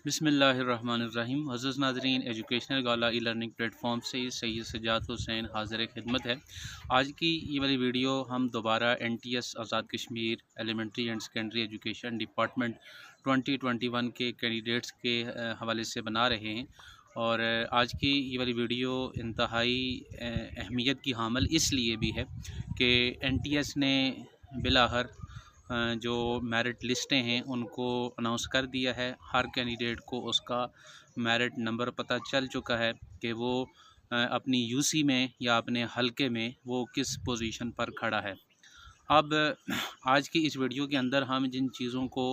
बिस्मिल्लाहिर्रहमानिर्रहीम। अज़ीज़ नाज़रीन, एजुकेशनल गाला e learning platform से सैयद सज्जाद हुसैन हाज़िर खिदमत है। आज की ये वाली वीडियो हम दोबारा NTS Azad Kashmir elementary and secondary education department 2021 के कैंडिडेट्स के हवाले से बना रहे हैं। और आज की ये वाली वीडियो इंतहाई अहमियत की हामिल इसलिए भी है कि NTS ने बिलाहर जो मेरिट लिस्टें हैं उनको अनाउंस कर दिया है। हर कैंडिडेट को उसका मेरिट नंबर पता चल चुका है कि वो अपनी यूसी में या अपने हलके में वो किस पोजीशन पर खड़ा है। अब आज की इस वीडियो के अंदर हम जिन चीज़ों को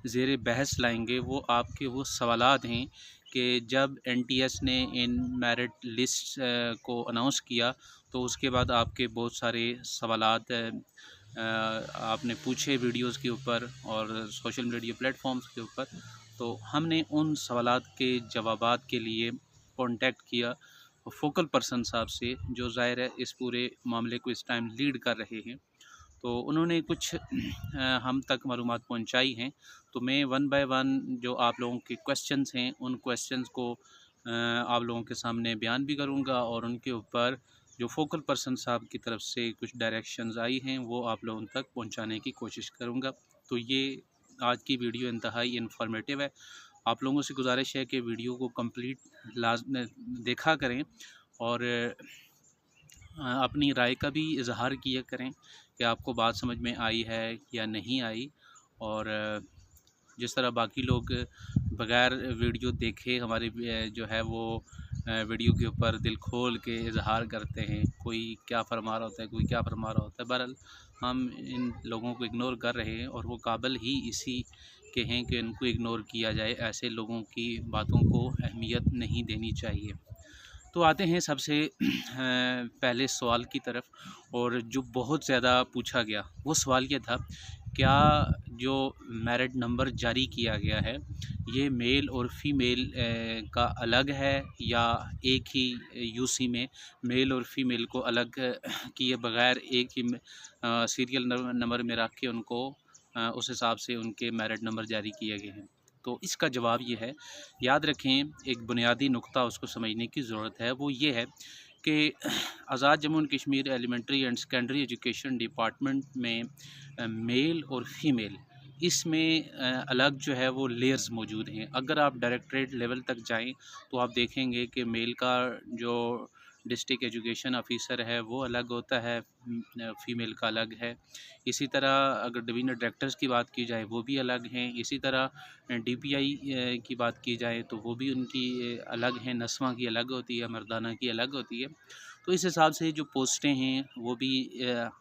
ज़ेर बहस लाएंगे वो आपके वो सवालात हैं कि जब NTS ने इन मेरिट लिस्ट को अनाउंस किया तो उसके बाद आपके बहुत सारे सवालात आपने पूछे वीडियोस के ऊपर और सोशल मीडिया प्लेटफॉर्म्स के ऊपर। तो हमने उन सवालात के जवाबात के लिए कांटेक्ट किया फोकल पर्सन साहब से, जो ज़ाहिर है इस पूरे मामले को इस टाइम लीड कर रहे हैं। तो उन्होंने कुछ हम तक मालूमात पहुंचाई हैं। तो मैं वन बाय वन जो आप लोगों के क्वेश्चंस हैं उन क्वेश्चंस को आप लोगों के सामने बयान भी करूंगा और उनके ऊपर जो फोकल पर्सन साहब की तरफ से कुछ डायरेक्शंस आई हैं वो आप लोगों तक पहुंचाने की कोशिश करूंगा। तो ये आज की वीडियो इंतहाई इन्फॉर्मेटिव है। आप लोगों से गुजारिश है कि वीडियो को कंप्लीट देखा करें और अपनी राय का भी इजहार किया करें कि आपको बात समझ में आई है या नहीं आई। और जिस तरह बाकी लोग बग़ैर वीडियो देखे हमारे जो है वो वीडियो के ऊपर दिल खोल के इजहार करते हैं, कोई क्या फरमा रहा होता है, कोई क्या फरमा रहा होता है। बहरहाल हम इन लोगों को इग्नोर कर रहे हैं और वो काबिल ही इसी के हैं कि इनको इग्नोर किया जाए। ऐसे लोगों की बातों को अहमियत नहीं देनी चाहिए। तो आते हैं सबसे पहले सवाल की तरफ, और जो बहुत ज़्यादा पूछा गया वो सवाल ये था, क्या जो मेरिट नंबर जारी किया गया है ये मेल और फीमेल का अलग है या एक ही यूसी में मेल और फीमेल को अलग किए बगैर एक ही सीरियल नंबर में रख के उनको उस हिसाब से उनके मेरिट नंबर जारी किए गए हैं। तो इसका जवाब ये है, याद रखें एक बुनियादी नुक्ता उसको समझने की ज़रूरत है, वो ये है कि Azad Jammu and Kashmir elementary and secondary education department में मेल और फीमेल इसमें अलग जो है वो लेयर्स मौजूद हैं। अगर आप डायरेक्टरेट लेवल तक जाएं तो आप देखेंगे कि मेल का जो डिस्ट्रिक्ट एजुकेशन ऑफिसर है वो अलग होता है, फ़ीमेल का अलग है। इसी तरह अगर डिवीज़नल डायरेक्टर्स की बात की जाए वो भी अलग हैं। इसी तरह DPI की बात की जाए तो वो भी उनकी अलग हैं, नस्वां की अलग होती है, मर्दाना की अलग होती है। तो इस हिसाब से जो पोस्टें हैं वो भी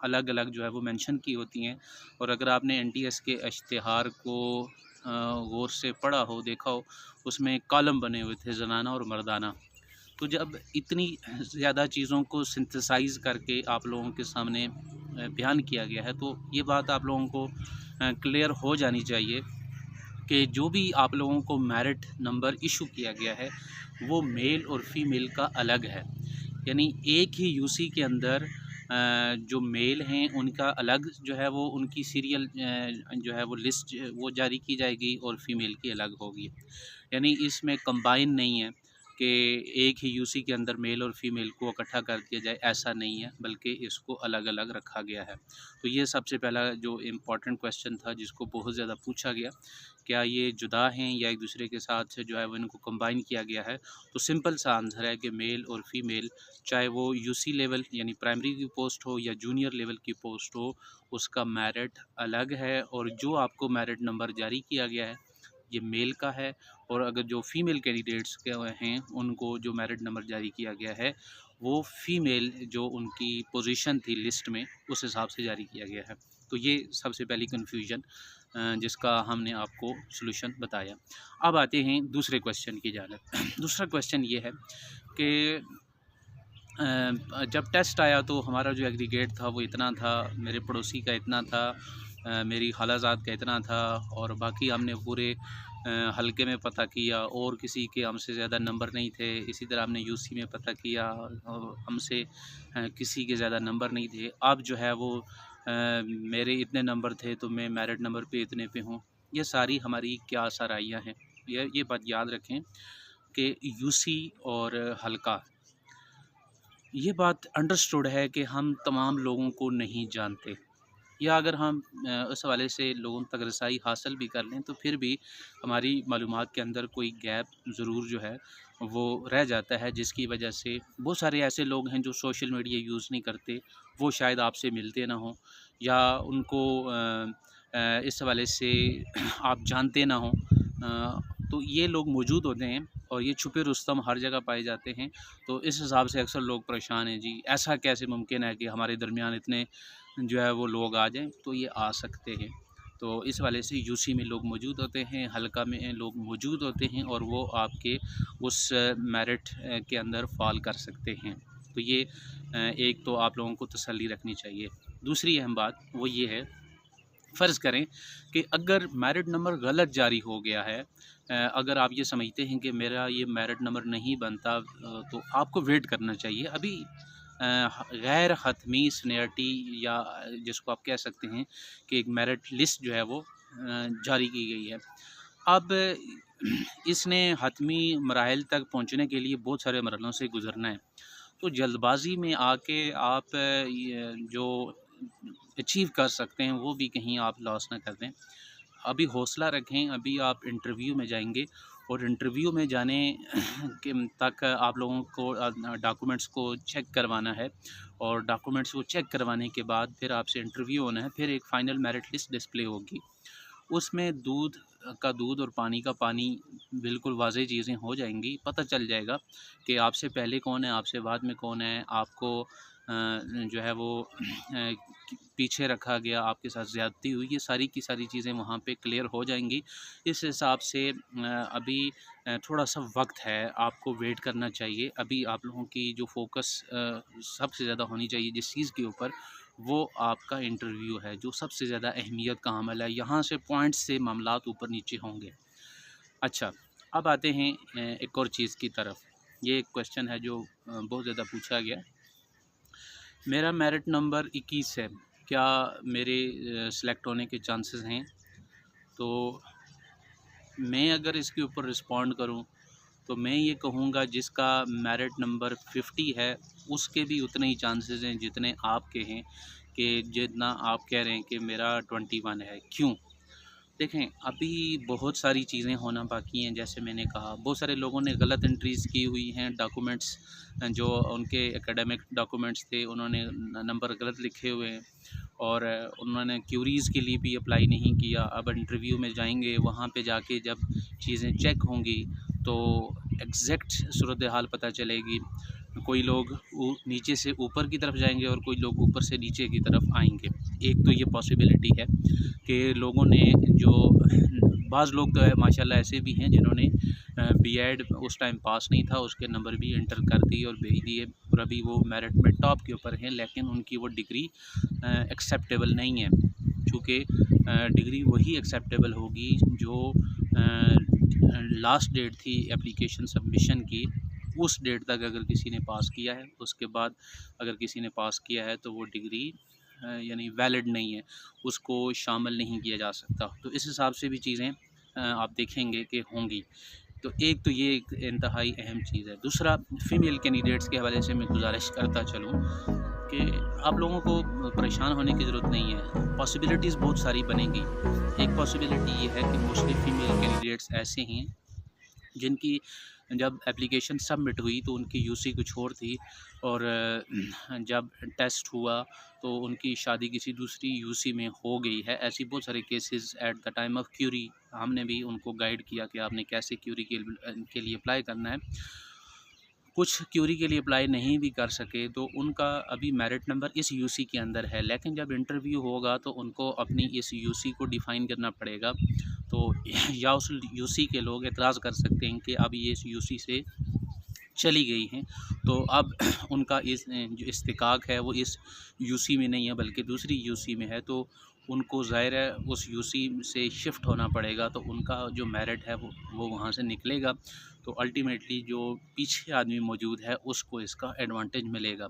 अलग अलग जो है वो मेंशन की होती हैं। और अगर आपने NTS के इश्तिहार को गौर से पढ़ा हो, देखा हो, उसमें कॉलम बने हुए थे ज़नाना और मर्दाना। तो जब इतनी ज़्यादा चीज़ों को सिंथेसाइज़ करके आप लोगों के सामने बयान किया गया है तो ये बात आप लोगों को क्लियर हो जानी चाहिए कि जो भी आप लोगों को मेरिट नंबर इशू किया गया है वो मेल और फीमेल का अलग है। यानी एक ही यूसी के अंदर जो मेल हैं उनका अलग जो है वो उनकी सीरियल जो है वो लिस्ट वो जारी की जाएगी और फीमेल की अलग होगी। यानी इसमें कंबाइन नहीं है कि एक ही यूसी के अंदर मेल और फीमेल को इकट्ठा कर दिया जाए, ऐसा नहीं है, बल्कि इसको अलग अलग रखा गया है। तो ये सबसे पहला जो इम्पोर्टेंट क्वेश्चन था जिसको बहुत ज़्यादा पूछा गया, क्या ये जुदा हैं या एक दूसरे के साथ जो है वो इनको कंबाइन किया गया है। तो सिंपल सा आंसर है कि मेल और फीमेल, चाहे वो यूसी लेवल यानी प्राइमरी की पोस्ट हो या जूनियर लेवल की पोस्ट हो, उसका मेरिट अलग है। और जो आपको मेरिट नंबर जारी किया गया है ये मेल का है, और अगर जो फीमेल कैंडिडेट्स के हैं उनको जो मेरिट नंबर जारी किया गया है वो फीमेल जो उनकी पोजीशन थी लिस्ट में उस हिसाब से जारी किया गया है। तो ये सबसे पहली कन्फ्यूजन जिसका हमने आपको सलूशन बताया। अब आते हैं दूसरे क्वेश्चन की जानिब। दूसरा क्वेश्चन ये है कि जब टेस्ट आया तो हमारा जो एग्रीगेट था वो इतना था, मेरे पड़ोसी का इतना था, मेरी खालाजाद का इतना था, और बाकी हमने पूरे हलके में पता किया और किसी के हमसे ज़्यादा नंबर नहीं थे। इसी तरह हमने यूसी में पता किया और हमसे किसी के ज़्यादा नंबर नहीं थे। अब जो है वो मेरे इतने नंबर थे तो मैं मेरिट नंबर पे इतने पे हूँ। ये सारी हमारी क्या सराहियाँ हैं, ये बात याद रखें कि यूसी और हल्का, ये बात अंडरस्टूड है कि हम तमाम लोगों को नहीं जानते, या अगर हम उस हवाले से लोगों तक रसाई हासिल भी कर लें तो फिर भी हमारी मालूमात के अंदर कोई गैप ज़रूर जो है वो रह जाता है, जिसकी वजह से बहुत सारे ऐसे लोग हैं जो सोशल मीडिया यूज़ नहीं करते, वो शायद आपसे मिलते ना हों, या उनको इस हवाले से आप जानते ना हों। तो ये लोग मौजूद होते हैं और ये छुपे रुस्तम हर जगह पाए जाते हैं। तो इस हिसाब से अक्सर लोग परेशान हैं जी, ऐसा कैसे मुमकिन है कि हमारे दरमियान इतने जो है वो लोग आ जाएँ, तो ये आ सकते हैं। तो इस वाले से यूसी में लोग मौजूद होते हैं, हल्का में लोग मौजूद होते हैं और वो आपके उस मेरिट के अंदर फ़ॉल कर सकते हैं। तो ये एक तो आप लोगों को तसल्ली रखनी चाहिए। दूसरी अहम बात वो ये है, फ़र्ज़ करें कि अगर मेरिट नंबर गलत जारी हो गया है, अगर आप ये समझते हैं कि मेरा ये मेरिट नंबर नहीं बनता, तो आपको वेट करना चाहिए। अभी गैर हतमी सीनियरिटी, या जिसको आप कह सकते हैं कि एक मेरिट लिस्ट जो है वो जारी की गई है। अब इसने हतमी मराहिल तक पहुंचने के लिए बहुत सारे मरहलों से गुजरना है, तो जल्दबाज़ी में आके आप ये जो अचीव कर सकते हैं वो भी कहीं आप लॉस ना कर दें। अभी हौसला रखें, अभी आप इंटरव्यू में जाएँगे और इंटरव्यू में जाने के तक आप लोगों को डॉक्यूमेंट्स को चेक करवाना है, और डॉक्यूमेंट्स को चेक करवाने के बाद फिर आपसे इंटरव्यू होना है, फिर एक फ़ाइनल मेरिट लिस्ट डिस्प्ले होगी। उसमें दूध का दूध और पानी का पानी, बिल्कुल वाज़ेह चीज़ें हो जाएँगी, पता चल जाएगा कि आपसे पहले कौन है, आपसे बाद में कौन है, आपको जो है वो पीछे रखा गया, आपके साथ ज़्यादती हुई, ये सारी की सारी चीज़ें वहाँ पे क्लियर हो जाएँगी। इस हिसाब से अभी थोड़ा-सा वक़्त है, आपको वेट करना चाहिए। अभी आप लोगों की जो फ़ोकस सबसे ज़्यादा होनी चाहिए जिस चीज़ के ऊपर, वो आपका इंटरव्यू है, जो सबसे ज़्यादा अहमियत का अमल है। यहाँ से पॉइंट्स से मामलात ऊपर-नीचे होंगे। अच्छा, अब आते हैं एक और चीज़ की तरफ। ये एक क्वेश्चन है जो बहुत ज़्यादा पूछा गया। मेरा मेरिट नंबर 21 है, क्या मेरे सेलेक्ट होने के चांसेस हैं? तो मैं अगर इसके ऊपर रिस्पॉन्ड करूं, तो मैं ये कहूँगा जिसका मेरिट नंबर 50 है, उसके भी उतने ही चांसेस हैं जितने आपके हैं, कि जितना आप कह रहे हैं कि मेरा 21 है। क्यों? देखें, अभी बहुत सारी चीज़ें होना बाकी हैं। जैसे मैंने कहा, बहुत सारे लोगों ने गलत एंट्रीज़ की हुई हैं, डॉक्यूमेंट्स जो उनके एकेडमिक डॉक्यूमेंट्स थे, उन्होंने नंबर गलत लिखे हुए हैं, और उन्होंने क्यूरीज़ के लिए भी अप्लाई नहीं किया। अब इंटरव्यू में जाएंगे, वहाँ पे जाके जब चीज़ें चेक होंगी तो एग्जैक्ट सूरत हाल पता चलेगी। कोई लोग नीचे से ऊपर की तरफ जाएंगे और कोई लोग ऊपर से नीचे की तरफ आएंगे। एक तो ये पॉसिबिलिटी है कि लोगों ने जो बाज़ लोग तो है माशाल्लाह ऐसे भी हैं जिन्होंने बीएड उस टाइम पास नहीं था, उसके नंबर भी एंटर कर दिए और भेज दिए, और अभी वो मेरिट में टॉप के ऊपर हैं, लेकिन उनकी वो डिग्री एक्सेप्टेबल नहीं है। चूँकि डिग्री वही एक्सेप्टेबल होगी जो लास्ट डेट थी एप्लीकेशन सबमिशन की, उस डेट तक अगर किसी ने पास किया है, उसके बाद अगर किसी ने पास किया है तो वो डिग्री यानी वैलिड नहीं है, उसको शामिल नहीं किया जा सकता। तो इस हिसाब से भी चीज़ें आप देखेंगे कि होंगी। तो एक तो ये एक इंतहाई अहम चीज़ है। दूसरा, फ़ीमेल कैंडिडेट्स के हवाले से मैं गुजारिश करता चलूँ कि आप लोगों को परेशान होने की ज़रूरत नहीं है, पॉसिबिलिटीज़ बहुत सारी बनेंगी। एक पॉसिबिलिटी ये है कि मोस्टली फ़ीमेल कैंडिडेट्स ऐसे हैं जिनकी जब एप्लीकेशन सबमिट हुई तो उनकी यूसी कुछ और थी, और जब टेस्ट हुआ तो उनकी शादी किसी दूसरी यूसी में हो गई है। ऐसी बहुत सारे cases at the time of query हमने भी उनको गाइड किया कि आपने कैसे क्यूरी के लिए अप्लाई करना है। कुछ क्यूरी के लिए अप्लाई नहीं भी कर सके तो उनका अभी मेरिट नंबर इस यूसी के अंदर है, लेकिन जब इंटरव्यू होगा तो उनको अपनी इस यूसी को डिफ़ाइन करना पड़ेगा। तो या उस यूसी के लोग एतराज़ कर सकते हैं कि अब ये इस यूसी से चली गई हैं, तो अब उनका इस जो इस्तिकाक है वो इस यूसी में नहीं है बल्कि दूसरी यूसी में है, तो उनको ज़ाहिर है उस यूसी से शिफ्ट होना पड़ेगा, तो उनका जो मेरिट है वो वहाँ से निकलेगा। तो अल्टीमेटली जो पीछे आदमी मौजूद है उसको इसका एडवांटेज मिलेगा।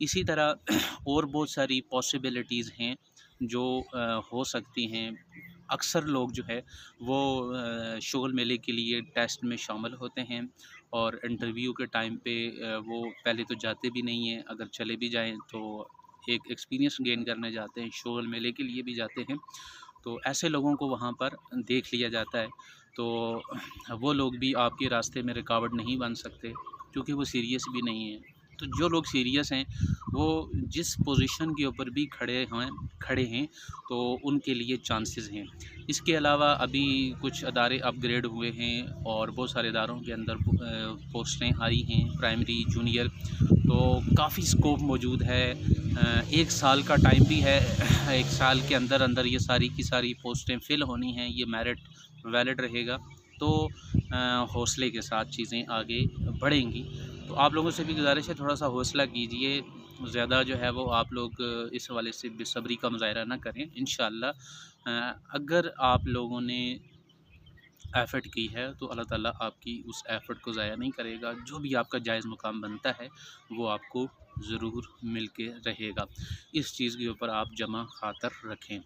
इसी तरह और बहुत सारी पॉसिबिलिटीज़ हैं जो हो सकती हैं। अक्सर लोग जो है वो शोल मेले के लिए टेस्ट में शामिल होते हैं और इंटरव्यू के टाइम पे वो पहले तो जाते भी नहीं हैं, अगर चले भी जाएं तो एक एक्सपीरियंस गेन करने जाते हैं, शोल मेले के लिए भी जाते हैं। तो ऐसे लोगों को वहाँ पर देख लिया जाता है। तो वो लोग भी आपके रास्ते में रुकावट नहीं बन सकते क्योंकि वो सीरियस भी नहीं हैं। तो जो लोग सीरियस हैं वो जिस पोजीशन के ऊपर भी खड़े हैं तो उनके लिए चांसेस हैं। इसके अलावा अभी कुछ अदारे अपग्रेड हुए हैं और बहुत सारे इदारों के अंदर पोस्टें आई हैं, प्राइमरी, जूनियर, तो काफ़ी स्कोप मौजूद है। 1 साल का टाइम भी है। 1 साल के अंदर अंदर ये सारी की सारी पोस्टें फ़िल होनी हैं, ये मेरिट वैलिड रहेगा। तो हौसले के साथ चीज़ें आगे बढ़ेंगी। तो आप लोगों से भी गुज़ारिश है, थोड़ा-सा हौसला कीजिए, ज़्यादा जो है वो आप लोग इस हवाले से बेसब्री का मुज़ाहिरा ना करें। इंशाअल्लाह अगर आप लोगों ने एफ़र्ट की है तो अल्लाह ताला आपकी उस एफ़र्ट को ज़ाया नहीं करेगा। जो भी आपका जायज़ मुकाम बनता है वो आपको ज़रूर मिल के रहेगा। इस चीज़ के ऊपर आप जमा ख़ातर रखें।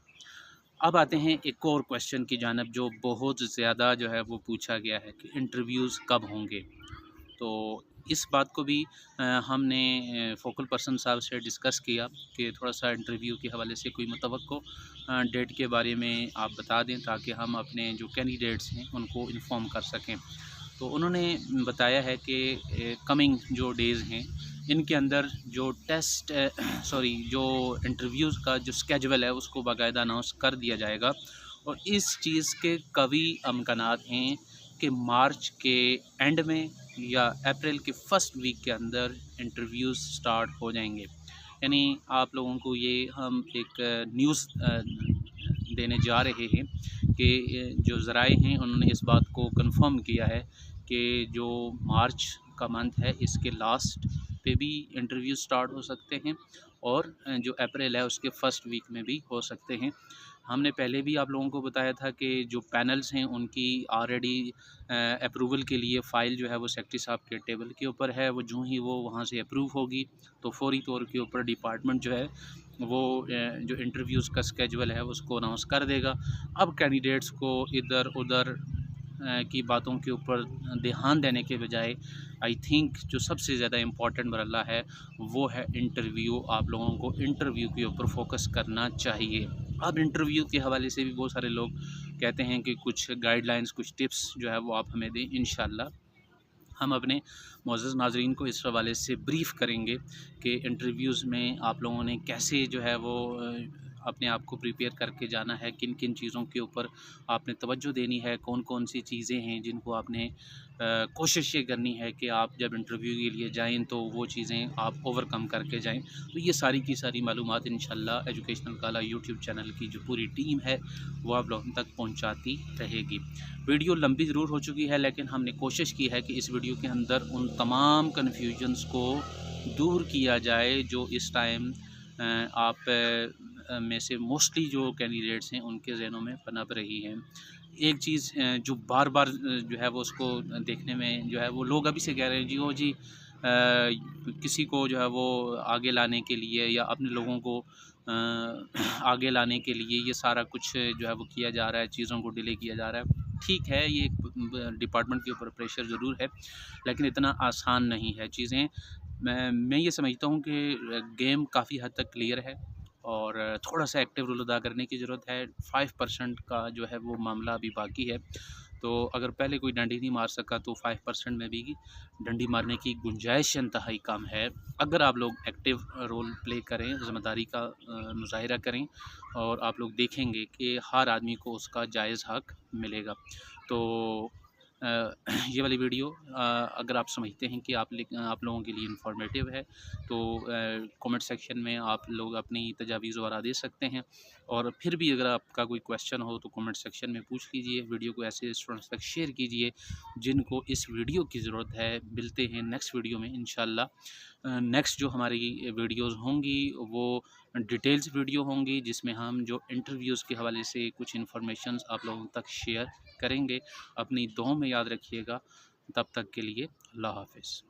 अब आते हैं एक और क्वेश्चन की जानिब जो बहुत ज़्यादा जो है वो पूछा गया है कि इंटरव्यूज़ कब होंगे? तो इस बात को भी हमने फ़ोकल पर्सन साहब से डिस्कस किया कि थोड़ा-सा इंटरव्यू के हवाले से कोई मुतवक्को डेट के बारे में आप बता दें ताकि हम अपने जो कैंडिडेट्स हैं उनको इन्फ़ॉर्म कर सकें। तो उन्होंने बताया है कि कमिंग जो डेज़ हैं इनके अंदर जो टेस्ट सॉरी जो इंटरव्यूज़ का जो स्केड्यूल है उसको बाकायदा अनाउंस कर दिया जाएगा और इस चीज़ के कवी अमकानात हैं कि मार्च के एंड में या अप्रैल के फर्स्ट वीक के अंदर इंटरव्यूज़ स्टार्ट हो जाएंगे। यानी आप लोगों को ये हम एक न्यूज़ देने जा रहे हैं कि जो ज़राए हैं उन्होंने इस बात को कंफर्म किया है कि जो मार्च का मंथ है इसके लास्ट पे भी इंटरव्यू स्टार्ट हो सकते हैं और जो अप्रैल है उसके फर्स्ट वीक में भी हो सकते हैं। हमने पहले भी आप लोगों को बताया था कि जो पैनल्स हैं उनकी ऑलरेडी अप्रूवल के लिए फ़ाइल जो है वो सेक्रेटरी साहब के टेबल के ऊपर है। वो जूँ ही वो वहाँ से अप्रूव होगी तो फ़ौरी तौर के ऊपर डिपार्टमेंट जो है वो जो इंटरव्यूज़ का स्केड्यूल है उसको अनाउंस कर देगा। अब कैंडिडेट्स को इधर-उधर की बातों के ऊपर ध्यान देने के बजाय आई थिंक जो सबसे ज़्यादा इम्पोर्टेंट मरहला है वो है इंटरव्यू। आप लोगों को इंटरव्यू के ऊपर फोकस करना चाहिए। अब इंटरव्यू के हवाले से भी बहुत सारे लोग कहते हैं कि कुछ गाइडलाइंस, कुछ टिप्स जो है वो आप हमें दें। इंशाअल्लाह हम अपने मुअज़्ज़ज़ नाज़रीन को इस हवाले से ब्रीफ़ करेंगे कि इंटरव्यूज़ में आप लोगों ने कैसे जो है वो अपने आप को प्रिपेयर करके जाना है, किन किन चीज़ों के ऊपर आपने तवज्जो देनी है, कौन कौन सी चीज़ें हैं जिनको आपने कोशिश ये करनी है कि आप जब इंटरव्यू के लिए जाएँ तो वो चीज़ें आप ओवरकम करके जाएँ। तो ये सारी की सारी मालूमात इंशाअल्लाह एजुकेशनल काला यूट्यूब चैनल की जो पूरी टीम है वो आप लोगों तक पहुँचाती रहेगी। वीडियो लंबी ज़रूर हो चुकी है लेकिन हमने कोशिश की है कि इस वीडियो के अंदर उन तमाम कन्फ्यूजन्स को दूर किया जाए जो इस टाइम आप में से मोस्टली जो कैंडिडेट्स हैं उनके ज़हनों में पनप रही हैं। एक चीज़ जो बार-बार जो है वो उसको देखने में जो है वो लोग अभी से कह रहे हैं जी ओ जी किसी को जो है वो आगे लाने के लिए या अपने लोगों को आगे लाने के लिए ये सारा कुछ जो है वो किया जा रहा है, चीज़ों को डिले किया जा रहा है। ठीक है, ये डिपार्टमेंट के ऊपर प्रेशर ज़रूर है लेकिन इतना आसान नहीं है चीज़ें। मैं ये समझता हूँ कि गेम काफ़ी हद तक क्लियर है और थोड़ा-सा एक्टिव रोल अदा करने की ज़रूरत है। 5% का जो है वो मामला अभी बाकी है। तो अगर पहले कोई डंडी नहीं मार सका तो 5% में भी डंडी मारने की गुंजाइश इंतहाई कम है। अगर आप लोग एक्टिव रोल प्ले करें, ज़िम्मेदारी का मुज़ाहिरा करें और आप लोग देखेंगे कि हर आदमी को उसका जायज़ हक़ मिलेगा। तो ये वाली वीडियो अगर आप समझते हैं कि आप लोगों के लिए इन्फॉर्मेटिव है तो कमेंट सेक्शन में आप लोग अपनी तजावीज़ वगैरह दे सकते हैं और फिर भी अगर आपका कोई क्वेश्चन हो तो कमेंट सेक्शन में पूछ लीजिए। वीडियो को ऐसे स्टूडेंट्स तक शेयर कीजिए जिनको इस वीडियो की ज़रूरत है। मिलते हैं नेक्स्ट वीडियो में इंशाल्लाह। नेक्स्ट जो हमारी वीडियोज़ होंगी वो डिटेल्स वीडियो होंगी जिसमें हम जो इंटरव्यूज़ के हवाले से कुछ इन्फॉर्मेशंस आप लोगों तक शेयर करेंगे। अपनी दुआओं में याद रखिएगा। तब तक के लिए अल्लाह हाफ़िज़।